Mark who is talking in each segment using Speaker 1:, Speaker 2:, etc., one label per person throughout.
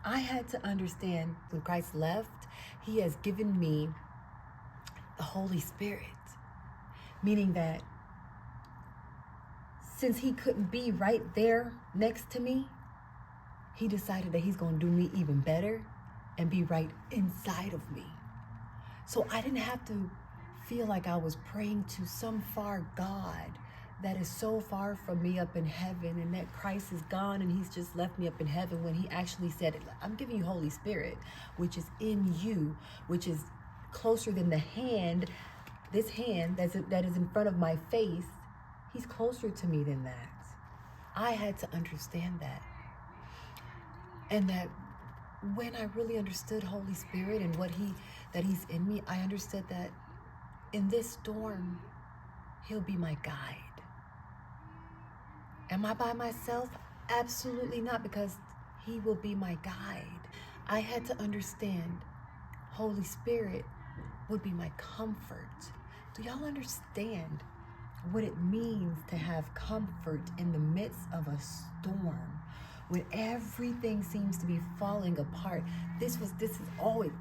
Speaker 1: I had to understand when Christ left, he has given me the Holy Spirit, meaning that since he couldn't be right there next to me, he decided that he's going to do me even better and be right inside of me. So I didn't have to feel like I was praying to some far God that is so far from me up in heaven, and that Christ is gone and he's just left me up in heaven, when he actually said, I'm giving you Holy Spirit, which is in you, which is closer than the hand, this hand that is in front of my face. He's closer to me than that. I had to understand that. And that when I really understood Holy Spirit and that he's in me, I understood that in this storm, he'll be my guide. Am I by myself? Absolutely not, because he will be my guide. I had to understand Holy Spirit would be my comfort. Do y'all understand what it means to have comfort in the midst of a storm? When everything seems to be falling apart, this is always,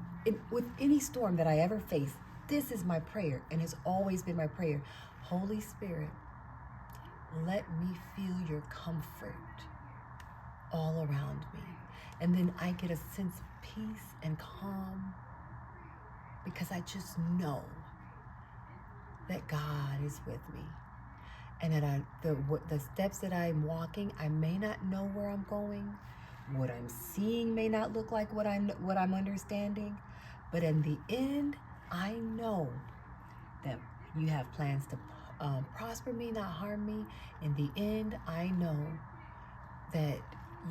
Speaker 1: with any storm that I ever face, this is my prayer and has always been my prayer. Holy Spirit, let me feel your comfort all around me. And then I get a sense of peace and calm, because I just know that God is with me. And that the steps that I'm walking, I may not know where I'm going. What I'm seeing may not look like what I'm understanding. But in the end, I know that you have plans to prosper me, not harm me. In the end, I know that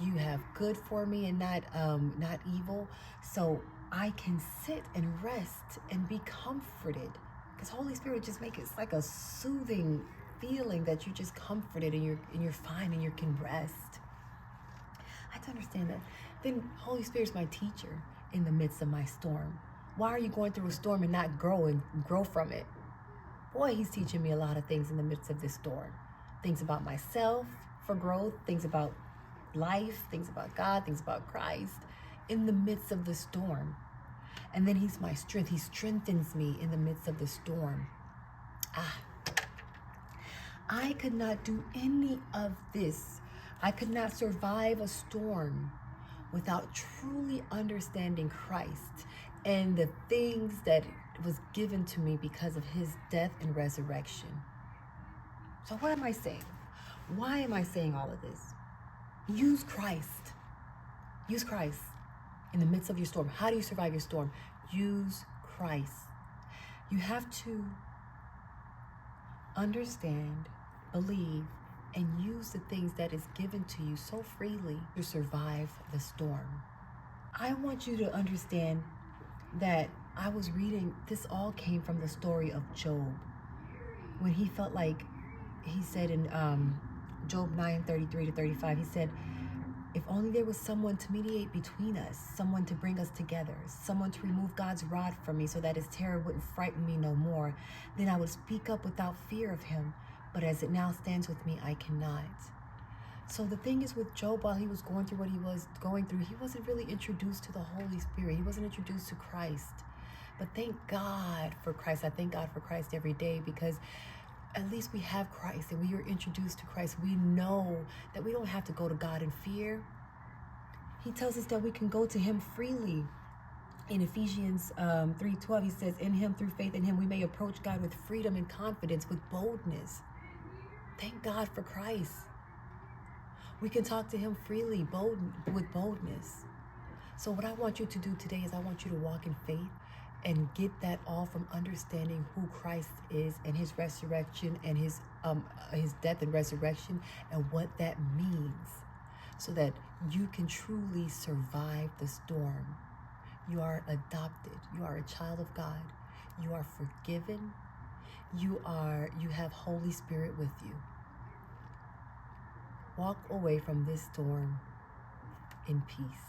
Speaker 1: you have good for me and not evil. So I can sit and rest and be comforted, because Holy Spirit just makes it like a soothing feeling that you're just comforted and you're fine and you can rest. I have to understand that. Then Holy Spirit's my teacher in the midst of my storm. Why are you going through a storm and not grow from it? Boy, he's teaching me a lot of things in the midst of this storm. Things about myself for growth, things about life, things about God, things about Christ in the midst of the storm. And then he's my strength. He strengthens me in the midst of the storm. I could not do any of this. I could not survive a storm without truly understanding Christ and the things that was given to me because of his death and resurrection. So what am I saying? Why am I saying all of this? Use Christ. Use Christ in the midst of your storm. How do you survive your storm? Use Christ. You have to understand, believe, and use the things that is given to you so freely to survive the storm. I want you to understand that I was reading, this all came from the story of Job. When he felt like, he said in Job 9:33-35, he said, if only there was someone to mediate between us, someone to bring us together, someone to remove God's rod from me so that his terror wouldn't frighten me no more, then I would speak up without fear of him. But as it now stands with me, I cannot. So the thing is with Job, while he was going through what he was going through, he wasn't really introduced to the Holy Spirit. He wasn't introduced to Christ. But thank God for Christ. I thank God for Christ every day, because at least we have Christ and we are introduced to Christ. We know that we don't have to go to God in fear. He tells us that we can go to him freely. In Ephesians 3:12, he says, in him, through faith in him, we may approach God with freedom and confidence, with boldness. Thank God for Christ. We can talk to him freely, with boldness. So what I want you to do today is I want you to walk in faith and get that all from understanding who Christ is and his resurrection and his death and resurrection and what that means, so that you can truly survive the storm. You are adopted. You are a child of God. You are forgiven. You have Holy Spirit with you. Walk away from this storm in peace.